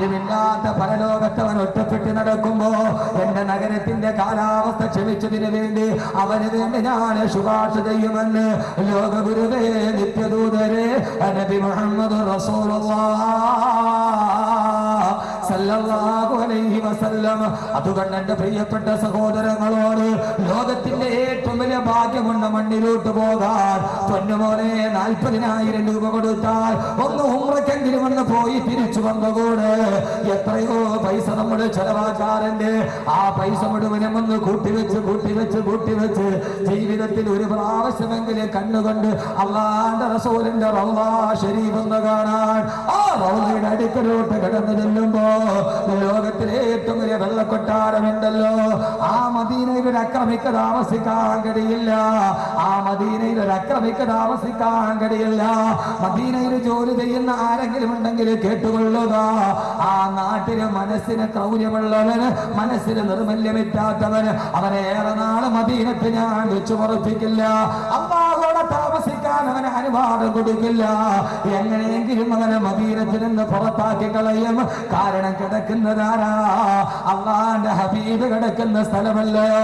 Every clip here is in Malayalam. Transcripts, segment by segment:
ആരുമില്ലാത്ത പരലോകത്തവൻ ഒറ്റപ്പെട്ട് നടക്കുമ്പോ എന്റെ നഗരത്തിന്റെ കാലാവസ്ഥ ക്ഷമിച്ചതിന് വേണ്ടി അവന് വേണ്ടി ഞാൻ ശുപാർശ ചെയ്യുമെന്ന് ലോകഗുരുവേ നിത്യദൂതരെ നബി മുഹമ്മദ് റസൂലുള്ളാഹ് സല്ലല്ലാഹു അലൈഹി വസല്ലം. അതുകൊണ്ട് എന്റെ പ്രിയപ്പെട്ട സഹോദരങ്ങളോട് ലോകത്തിന്റെ ഏറ്റവും വലിയ ഭാഗ്യമുണ്ട് മണ്ണിലോട്ട് പോകാൻ. പൊന്നുമോനെ 40,000 രൂപ കൊടുത്താൽ ഒന്ന് ഉംറയ്ക്കെങ്കിലും ഒന്ന് പോയി തിരിച്ചു വന്നുകൂടെ? എത്രയോ പൈസ നമ്മൾ ചെലവാക്കാറുണ്ട്. ആ പൈസ മുഴുവനും ഒന്ന് കൂട്ടിവെച്ച് ജീവിതത്തിൽ ഒരു പ്രാവശ്യമെങ്കിലും കണ്ണുകൊണ്ട് അല്ലാഹുവിന്റെ റസൂലിന്റെ റൗള ശരീഫ് ഒന്ന് കാണാൻ ആ റൗളയുടെ അടുക്കലോട്ട് കടന്നു ചെല്ലുമ്പോ ലോകത്തിലെ ഏറ്റവും വലിയ വെള്ളക്കൊട്ടാരമുണ്ടല്ലോ, ആ മദീനയിൽ ഒരു അക്രമിക്ക് താമസിക്കാൻ കഴിയില്ല. ആ മദീനയിൽ ഒരു അക്രമിക്ക് താമസിക്കാൻ കഴിയില്ല. മദീനയിൽ ജോലി ചെയ്യുന്ന ആരെങ്കിലും ഉണ്ടെങ്കിൽ കേട്ടുകൊള്ളുക. ആ നാട്ടില് മനസ്സിന് ക്രൗര്യമുള്ളവന്, മനസ്സിന് നിർമല്യമില്ലാത്തവന് അവനെ ഏറെ നാള് മദീനത്ത് ഞാൻ വെച്ചു പറപ്പിക്കില്ല. അല്ലാഹുവോടെ താമസിക്കാൻ അവന് അനുവാദം കൊടുക്കില്ല. എങ്ങനെയെങ്കിലും അവനെ മദീനത്തിൽ നിന്ന് പുറത്താക്കി കളയും. കാരണം കിടക്കുന്നതാരാ? അല്ലാഹുവിന്റെ ഹബീബ് കിടക്കുന്ന സ്ഥലമല്ലയോ?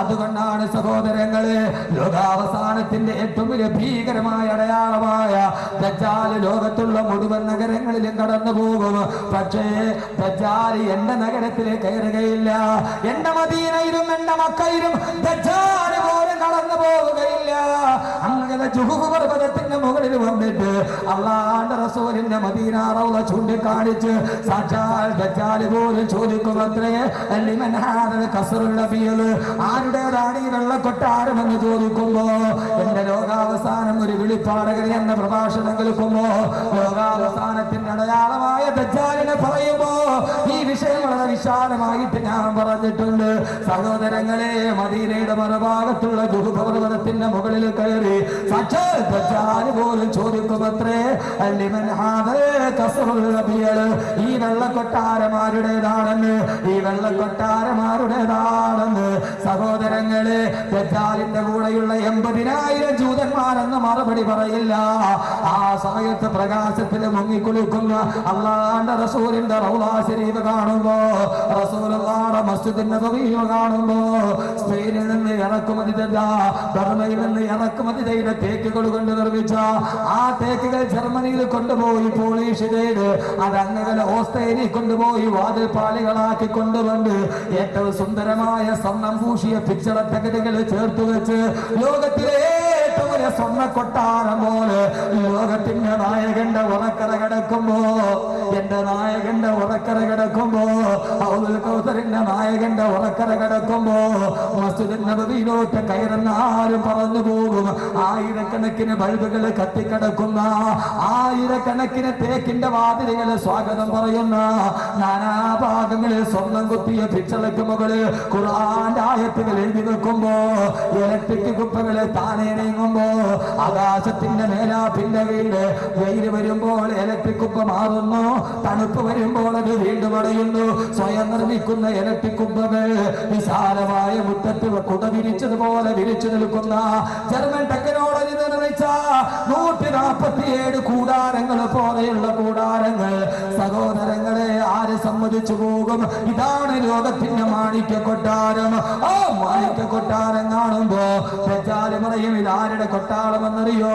അതുകൊണ്ടാണ് സഹോദരങ്ങളെ ലോകാവസാനത്തിന്റെ ഏറ്റവും വലിയ ഭീകരമായ അടയാളമായ ദജ്ജാൽ ലോകത്തുള്ള മുഴുവൻ നഗരങ്ങളിലും കടന്നു പോകും. പക്ഷേ ദജ്ജാൽ എന്റെ നഗരത്തിൽ കയറുകയില്ല. എന്റെ മദീനയിലും എന്റെ മക്കയിലും ദജ്ജാൽ പോലും കടന്നു പോവുകയില്ല. അങ്ങനെ ജുഹൂഫ് പർവ്വതത്തിന്റെ മുകളിൽ വന്നിട്ട് അല്ലാഹുവിന്റെ റസൂലിന്റെ മദീന റൗള ചൂണ്ടിക്കാണിച്ച് സാക്ഷാൽ ദജ്ജാൽ പോലും ചോദിക്കുമത്രേ, ലിമൻ ഹാദൽ ഖസ്റുൽ നബിയൽ, ആരുടേതാണ് ഈ വെള്ളക്കൊട്ടാരമെന്ന് ചോദിക്കുമ്പോ എന്റെ ലോകാവസാനം ഒരു വിളിപ്പാടകരെ എന്ന പ്രഭാഷണം കേൾക്കുമ്പോ ലോകാവസാനത്തിന്റെ അടയാളമായ ദജ്ജാലിനെ പറയുമ്പോ ഈ വിഷയം വളരെ വിശാലമായിട്ട് ഞാൻ പറഞ്ഞിട്ടുണ്ട്. സഹോദരങ്ങളെ, മദീനയുടെ മറുഭാഗത്തുള്ള ജുഹൂഫ് പർവ്വതത്തിന്റെ മുകളിൽ കയറി സാക്ഷാൽ ദജ്ജാൽ പോലും ചോദിക്കുമത്രേ, ലിമൻ ഹാദൽ ഖസ്റുൽ നബിയൽ, ഈ വെള്ളക്കൊട്ടാരമാരുടേതാണെന്ന്, ഈ വെള്ളക്കൊട്ടാരമാരുടേതാണെന്ന്. സഹോദരങ്ങളെ, ദജ്ജാലിന്റെ കൂടെയുള്ള 80,000 ജൂതന്മാരെന്ന് മറുപടി പറയില്ല. ആ സമയത്ത് പ്രകാശത്തിൽ മുങ്ങിക്കുളിക്കുന്ന അല്ലാഹുവിന്റെ റസൂലിന്റെ റൗള ശരീഫ് കാണുമ്പോ, റസൂലുള്ളാഹിയുടെ മസ്ജിദ് നബവി കാണുമ്പോ, സ്പെയിനിൽ നിന്ന് ഇറക്കുമതി ചെയ്ത, ബർമയിൽ നിന്ന് ഇറക്കുമതി ചെയ്ത തേക്കുകൾ കൊണ്ട് നിർമ്മിച്ച ആ തേക്കുകൾ ജർമ്മനിയിൽ കൊണ്ടുപോയി പോളിഷ് ചെയ്ത് അതങ്ങനെ ഓസ്ട്രേലിയ കൊണ്ടുപോയി വാതിൽ പാളികളാക്കി കൊണ്ടുവന്ന് ഏറ്റവും സുന്ദരമായ സ്വർണം പൂശിയ പിച്ചള തകടുകൾ ചേർത്ത് വെച്ച് ലോകത്തിലെ ഏറ്റവും വലിയ സ്വർണ്ണ കൊട്ടാരം പോലെ ലോകത്തിന്റെ നായകന്റെ ഉറക്കറ കിടക്കുമ്പോ, എന്റെ നായകന്റെ ഉറക്കറ കിടക്കുമ്പോ, ഔദുൽ കൗസറിന്റെ നായകന്റെ ഉറക്കറ കിടക്കുമ്പോ മസ്ജിദ് നബവിയിലോട്ട് കയറുന്ന ആരും പറഞ്ഞു പോകും. ആയിരക്കണക്കിന് ബൾബുകൾ കത്തിക്കിടക്കുന്ന, ആയിരക്കണക്കിന് തേക്കിന്റെ വാതിലുകൾ സ്വാഗതം പറയുന്ന, നാനാഭാഗങ്ങളിൽ സ്വർണം കുത്തിയ പിച്ചളയ്ക്ക് മുകളിൽ ഖുർആന്റെ ആയത്തുകൾ എഴുതി വെക്കുമ്പോ, ഇലക്ട്രിക് കുപ്പകളെ താനേ നീങ്ങുമ്പോ, ആകാശത്തിന്റെ മേലാപ്പിന്റെ വീട് വെയിൽ വരുമ്പോൾ ഇലക്ട്രിക് കുപ്പ മാറുന്നു, തണുപ്പ് വരുമ്പോൾ അത് വീണ്ടും അടയുന്നു. സ്വയം നിർമ്മിക്കുന്ന ഇലക്ട്രിക് കുപ്പകൾ വിശാലമായ മുറ്റത്ത് കുട വിരിച്ചതുപോലെ വിരിച്ചു നിൽക്കുന്ന ജർമ്മൻ ടെക്നോളജി നിർമ്മിച്ച 147 കൂടാരങ്ങൾ പോലെയുള്ള കൂടാരങ്ങൾ. സഹോദരങ്ങളെ, ആര് സമ്മതിച്ചു പോകും? ഇതാണ് ലോകത്തിന്റെ മാണിക്യ കൊട്ടാരം. ആ മാണിക്യ കൊട്ടാരം കാണുമ്പോ ദജ്ജാൽ പറയും, ഇതാരുടെ കൊട്ടാരമെന്നറിയോ?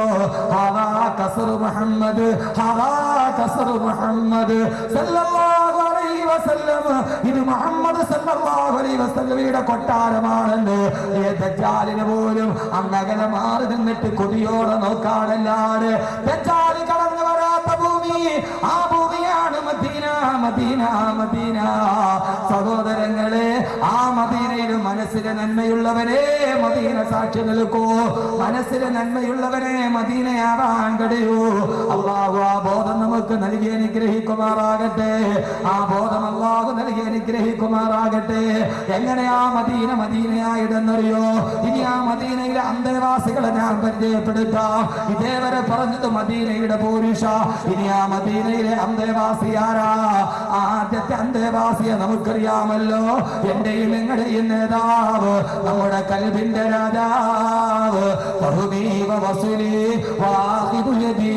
ഹദാ ഖസ്റു മുഹമ്മദ്, ഹദാ ഖസ്റു മുഹമ്മദ് സല്ലല്ലാഹു അലൈഹി വസല്ലം, ഇത് മുഹമ്മദ് സല്ലല്ലാഹു അലൈഹി വസല്ലമയുടെ കൊട്ടാരമാണെന്ന് ദജ്ജാലിന് പോലും അങ്ങകലെ മാറി നിന്നിട്ട് കൊതിയോടെ നോക്കാനല്ലാതെ ദജ്ജാൽ കടന്നു വരാത്ത ഭൂമി, ആ ഭൂമിയാണ് മദീന, മദീന, മദീന. സഹോദരങ്ങളെ, ആ മദീനയിൽ മനസ്സിലെ നന്മയുള്ളവനെ മദീന സാക്ഷി നിൽക്കൂ. മനസ്സിലെ നന്മയുള്ളവനെ മദീനയാവാൻ കഴിയൂ. അല്ലാഹു ആ ബോധം നമുക്ക് നൽകി അനുഗ്രഹിക്കുമാറാകട്ടെ. ആ ബോധം അല്ലാഹു നൽകി അനുഗ്രഹിക്കുമാറാകട്ടെ. എങ്ങനെയാ മദീന മദീനയായിടെന്നറിയോ? ഇനി ആ മദീനയിലെ അന്തേവാസികളെ ഞാൻ പരിചയപ്പെടുത്താം. ഇതേവരെ പറഞ്ഞത് മദീനയുടെ പൂരുഷ. ഇനി ആ മദീനയിലെ അന്തേവാസി ആരാ? ആദ്യത്തെ അന്തേവാസിയെ നമുക്കറിയാമല്ലോ. എന്റെയും നിങ്ങളുടെയും നേതാവ്, നമ്മുടെ കൽബിന്റെ രാജാവ്, ബഹുമീവ വസൂലി വാഹിദുൽ യദി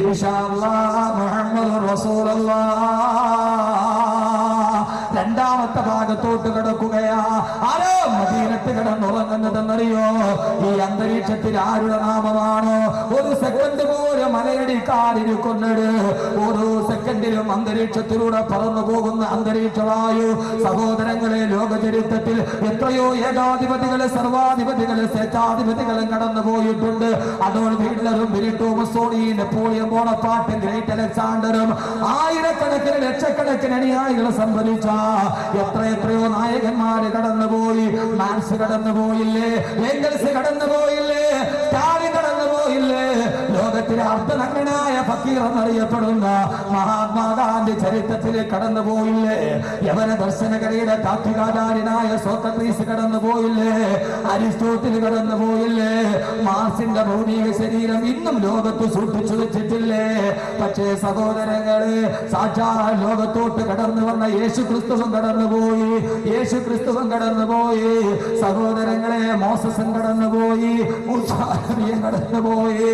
ഇൻഷാ അല്ലാഹ് മുഹമ്മദുർ റസൂലുള്ളാഹ്. അകത്തോട്ട് കിടക്കുകയാ. ആരോ മദീനത്ത് കിടന്നുറങ്ങുന്നതെന്നറിയോ? ഈ അന്തരീക്ഷത്തിൽ ആരുടെ നാമമാണോ? ഒരു സെക്കൻഡ് പോലും മലയടിക്കാതിരിക്കുന്നത്. ഓരോ സെക്കൻഡിലും അന്തരീക്ഷത്തിലൂടെ പറന്നു പോകുന്ന അന്തരീക്ഷവായു. സഹോദരങ്ങളെ, ലോക ചരിത്രത്തിൽ എത്രയോ ഏകാധിപതികള്, സർവാധിപതികള്, സ്വേച്ഛാധിപതികളും കടന്നു പോയിട്ടുണ്ട്. അഡോൾഫ് ഹിറ്റ്ലറും ബെനിറ്റോ മുസോളിനിയും നെപ്പോളിയൻ ബോണപ്പാർട്ടും ഗ്രേറ്റ് അലക്സാണ്ടറും ആയിരക്കണക്കിന് ലക്ഷക്കണക്കിന് അനുയായികളെ സംഭരിച്ച എത്രയോ നായകന്മാര് കടന്നുപോയി. മാർക്സ് കടന്നുപോയില്ലേ? എംഗൽസ് കടന്നുപോയില്ലേ? സ്റ്റാലിൻ കടന്നുപോയില്ലേ? ലോകത്തിലെ അർദ്ധനഗ്നനായ ഫക്കീർ എന്നറിയപ്പെടുന്ന മഹാത്മാഗാന്ധി ചരിത്രത്തിൽ കടന്നുപോയില്ലേ? യവന ദർശനകരയുടെ താത്വികാചാര്യനായ സോക്രട്ടീസ് കടന്നുപോയില്ലേ? അരിസ്റ്റോട്ടിൽ കടന്നുപോയില്ലേ? മാർസിന്റെ ഭൗതിക ശരീരം ഇന്നും ലോകത്ത് സൂക്ഷിച്ചു വെച്ചിട്ടില്ലേ? പക്ഷേ സഹോദരങ്ങളെ, സാക്ഷാൽ ലോകത്തോട്ട് കടന്നു വന്ന യേശു ക്രിസ്തുവും കടന്നുപോയി. യേശു ക്രിസ്തുവും കടന്നുപോയി. സഹോദരങ്ങളെ, മോസസും കടന്നുപോയി, മൂസാനബിയും കടന്നുപോയി.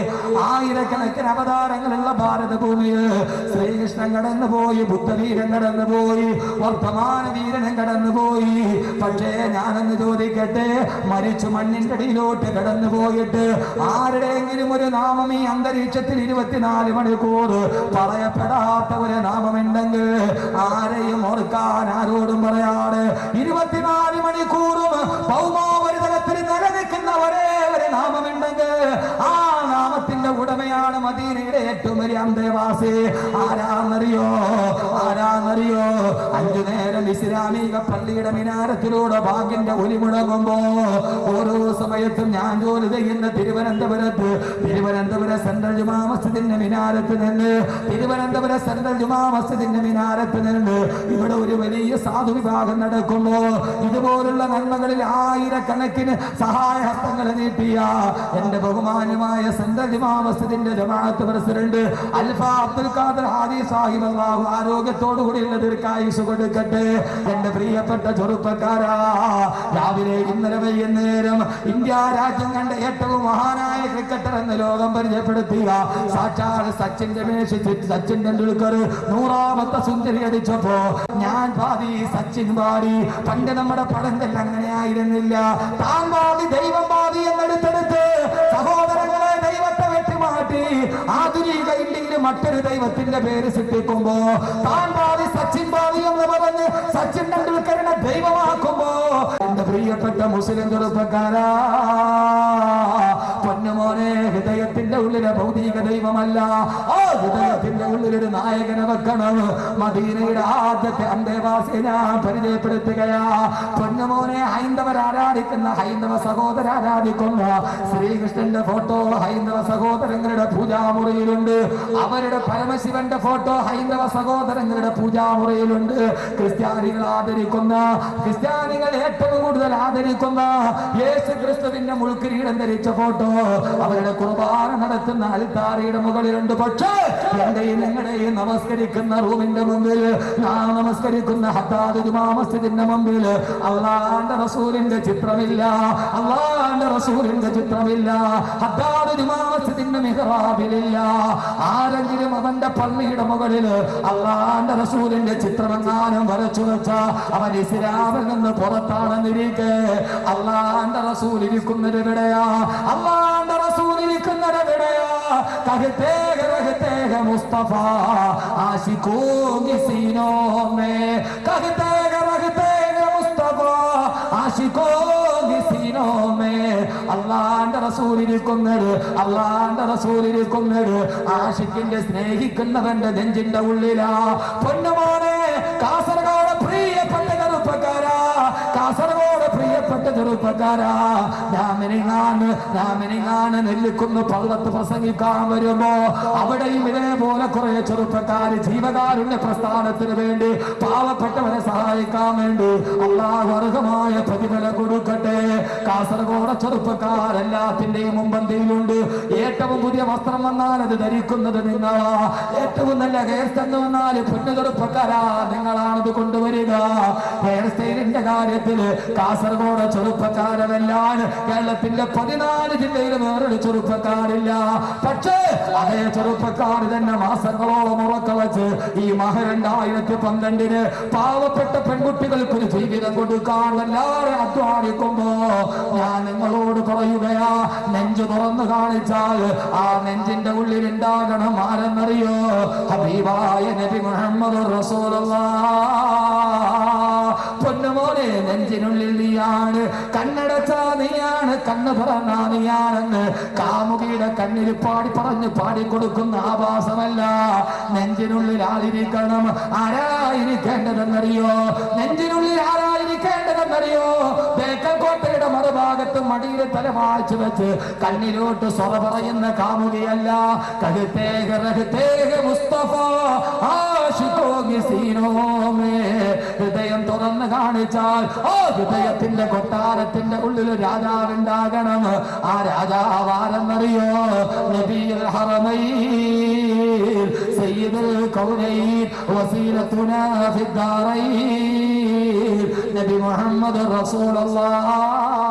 ആയിരക്കണക്കിന് അവതാരങ്ങളുള്ള ഭാരതഭൂമിയിൽ ശ്രീകൃഷ്ണൻ കടന്നുപോയി, ബുദ്ധവീരൻ കടന്നുപോയി, വർത്തമാന വീരനും കടന്നുപോയി. പക്ഷേ ഞാനെന്ന് ചോദിക്കട്ടെ, മരിച്ചു മണ്ണിന്റെ അടിയിലോട്ട് കടന്നുപോയിട്ട് ആരുടെയെങ്കിലും ഒരു നാമം ഈ അന്തരീക്ഷത്തിൽ 24 മണിക്കൂർ പറയപ്പെടാത്ത ഒരു നാമമുണ്ടെങ്കിൽ ആരെയും ഓർക്കാൻ ആരോടും പറയാതെ 24 മണിക്കൂറും ഭൗമോപരിതലത്തിൽ നിലനിൽക്കുന്ന ഒരേ ഒരു നാമമുണ്ടെങ്കിൽ ആ നാമത്തിന്റെ ഉടമയാണ് മദീനയുടെ ഏറ്റവും വലിയ അന്തേവാസി. ആരാന്നറിയോ? 5 നേരം ഇസ്ലാമിക പള്ളിയുടെ മിനാരത്തിലൂടെ ഭാഗ്യന്റെ ഒലി മുടങ്ങുമ്പോ ഓരോ സമയത്തും ഞാൻ ജോലി ചെയ്യുന്ന തിരുവനന്തപുരം സെൻട്രൽ ജുമാ മസ്ജിദിന്റെ മിനാരത്ത് നിന്ന് ഇവിടെ ഒരു വലിയ സാധു വിഭാഗം നടക്കുമ്പോ ഇതുപോലുള്ള നന്മകളിൽ ആയിരക്കണക്കിന് സഹായഹസ്തങ്ങൾ നീട്ടിയ എന്റെ ബഹുമാന്യമായ സെൻട്രൽ ജുമാ മസ്ജിദിന്റെ ജമാഅത്ത് പ്രസിഡന്റ് അൽഫ അബ്ദുൽ ഖാദർ ഹാദി സാഹിബ്, അല്ലാഹു ആരോഗ്യത്തോടു കൂടിയുള്ള ദീർഘായുസ്സ് കൊടുക്കട്ടെ. എന്റെ പ്രിയപ്പെട്ട ചെറുപ്പക്കാരാ, രാവിലെ ഇന്നലെ വൈകുന്നേരം ഇന്ത്യ രാജ്യം കണ്ട ഏറ്റവും മഹാനായ ക്രിക്കറ്റർ എന്ന് ലോകം പരിചയപ്പെടുത്തിയ സാക്ഷാൽ സച്ചിൻ ടെണ്ടുൽക്കർ 100ാമത്തെ സെഞ്ചുറി അടിച്ചപ്പോ ഞാൻ പാതി സച്ചിൻ പാടി. പണ്ട് നമ്മുടെ പടങ്കൽ അങ്ങനെയായിരുന്നില്ല. താൻ പാതി ദൈവം പാതി എന്നെടുത്തെടുത്ത് സഹോദരങ്ങളെ ദൈവത്തെ വെട്ടിമാറ്റി ആധുനിക ഇന്ത്യയിൽ മറ്റൊരു ദൈവത്തിന്റെ പേര് സൃഷ്ടിക്കുമ്പോ താൻ പാതി സച്ചിൻ പാതി എന്ന് പറഞ്ഞ് സച്ചിൻ ടെണ്ടുൽക്കറിനെ ദൈവമാക്കുമ്പോ എന്റെ പ്രിയപ്പെട്ട മുസ്ലിം ചെറുപ്പക്കാരാ, പൊന്നുമോനെ, ഹൃദയത്തിന്റെ ഉള്ളിലെ ഭൗതിക ദൈവമല്ല, ആ ഹൃദയത്തിന്റെ ഉള്ളിലൊരു നായകനെ വെക്കണം. മദീനയുടെ ആദ്യത്തെ അന്തേവാസിയെ ഞാൻ പരിചയപ്പെടുത്തുകയാ. പൊന്നുമോനെ, ഹൈന്ദവർ ആരാധിക്കുന്ന, ഹൈന്ദവ സഹോദര ആരാധിക്കുന്ന ശ്രീകൃഷ്ണന്റെ ഫോട്ടോ ഹൈന്ദവ സഹോദരങ്ങളുടെ പൂജാമുറിയിലുണ്ട്. അവരുടെ പരമശിവന്റെ ഫോട്ടോ ഹൈന്ദവ സഹോദരങ്ങളുടെ പൂജാമുറിയിലുണ്ട്. ക്രിസ്ത്യാനികൾ ഏറ്റവും കൂടുതൽ ആദരിക്കുന്ന യേശു ക്രിസ്തുവിന്റെ മുൾക്കിരീടം ധരിച്ച ഫോട്ടോ അവരുടെ കുർബാന നടത്തുന്ന അൽത്താരയുടെ മുകളിലുണ്ട്. പക്ഷേ എന്റെയും നിങ്ങളുടെയും നമസ്കരിക്കുന്ന റൂമിന്റെ മുമ്പിൽ, ഞാൻ നമസ്കരിക്കുന്ന ഹദ്ദാദ് ജുമാ മസ്ജിദിന്റെ മുമ്പിൽ അല്ലാഹുവിന്റെ റസൂലിന്റെ ചിത്രമില്ല. ഹദ്ദാദ് ജുമാ മസ്ജിദിന്റെ മിഹ്റാബിലില്ല. ആരെങ്കിലും അവന്റെ പള്ളിയുടെ മുകളിൽ അല്ലാഹുവിന്റെ റസൂലിന്റെ ചിത്രമെങ്ങാനും വരച്ചു വെച്ച അവൻ ഇസ്ലാമിൽ നിന്ന് പുറത്താണെന്നിരിക്കെ അല്ലാഹുവിന്റെ റസൂൽ ഇരിക്കുന്നത് എവിടെയാ? അല്ലാഹുവിന്റെ റസൂൽ ഇരിക്കുന്നത് എവിടെയാ? कहते हैं मुस्तफा आशिकों की सीनों में, कहते हैं मुस्तफा आशिकों की सीनों में. അല്ലാഹുവിന്റെ റസൂൽ ഇരിക്കുന്നത് ആശിക്കിന്റെ സ്നേഹിക്കുന്നവന്റെ നെഞ്ചിന്റെ ഉള്ളിലാ. പൊന്നുമോനെ, കാസർഗോഡ് പ്രിയപ്പെട്ട ചെറുപ്പക്കാരാ, ഞാമിനിങ്ങാണ് നെല്ലിക്കുന്ന് പള്ളത്ത് പ്രസംഗിക്കാൻ വരുമ്പോ അവിടെയും ഇതേപോലെ കുറെ ചെറുപ്പക്കാര് ജീവകാരുണ്യ പ്രസ്ഥാനത്തിന് വേണ്ടി പാവപ്പെട്ടവരെ സഹായിക്കാൻ വേണ്ടി അല്ലാഹു അർഹമായ പ്രതിഫലം കൊടുക്കട്ടെ. കാസർഗോഡ് ചെറുപ്പക്കാരെല്ലാത്തിന്റെയും മുമ്പന്തിയിലുണ്ട്. ഏറ്റവും പുതിയ വസ്ത്രം വന്നാൽ അത് ധരിക്കുന്നത് നിങ്ങളാ. ഏറ്റവും നല്ല ഹെയർ സ്റ്റൈൽ വന്നാൽ പൊന്നു ചെറുപ്പക്കാരാ നിങ്ങളാണത് കൊണ്ടുവരിക. ഹെയർ സ്റ്റൈലിന്റെ കാര്യത്തിൽ കാസർഗോഡ് ചെറുപ്പ ചെറുപ്പക്കാരനെല്ലാം കേരളത്തിന്റെ 14 ജില്ലയിൽ വേറൊരു ചെറുപ്പക്കാരില്ല. പക്ഷേ അതേ ചെറുപ്പക്കാർ തന്നെ മാസങ്ങളോളം ഉറക്കവച്ച് ഈ മഹ 2012 പാവപ്പെട്ട പെൺകുട്ടികൾക്ക് ഒരു ജീവിതം കൊടുക്കാൻ എല്ലാവരും അധ്വാനിക്കുമ്പോ ഞാൻ നിങ്ങളോട് പറയുകയാ, നെഞ്ചു തുറന്നു കാണിച്ചാൽ ആ നെഞ്ചിന്റെ ഉള്ളിൽ ഉണ്ടാകണം ആരെന്നറിയോ? ഹബീബായ നബി മുഹമ്മദ് റസൂലുള്ളാഹ്. പൊന്നുമോനെ, നെഞ്ചിനുള്ളിൽ നീയാണ്, കണ്ണടച്ചാ നീയാണ്, കണ്ണ് തുറന്നാ നീയാണെന്ന് കാമുകിയുടെ കണ്ണിൽ പാടിക്കൊടുക്കുന്ന ആഭാസമല്ല. നെഞ്ചിനുള്ളിൽ ആയിരിക്കണം. ആരായിരിക്കേണ്ടതെന്നറിയോ? നെഞ്ചിനുള്ളിൽ ആരായിരിക്കേണ്ടതെന്നറിയോ? ബേക്കൽ കോട്ടയുടെ മറുഭാഗത്ത് മടിയിൽ തലവാഴ്ച വെച്ച് കണ്ണിലോട്ട് സ്വറ പറയുന്ന കാമുകിയല്ല. മുസ്തഫ ആശിഖോഗി സീനോമേ. ഹൃദയം തുറന്ന് കാണിച്ചാൽ ആ ഹൃദയത്തിന്റെ കൊട്ടാരത്തിന്റെ ഉള്ളിൽ രാജാവുണ്ടാകണം. ആ രാജാവാരെന്നറിയോ? നബിയുൽ ഹറമൈൻ സയ്യിദുൽ കൗനൈൻ വസീലത്തുനാ ഫിദ്ദാറൈൻ നബി മുഹമ്മദ് റസൂലുള്ളാഹ്.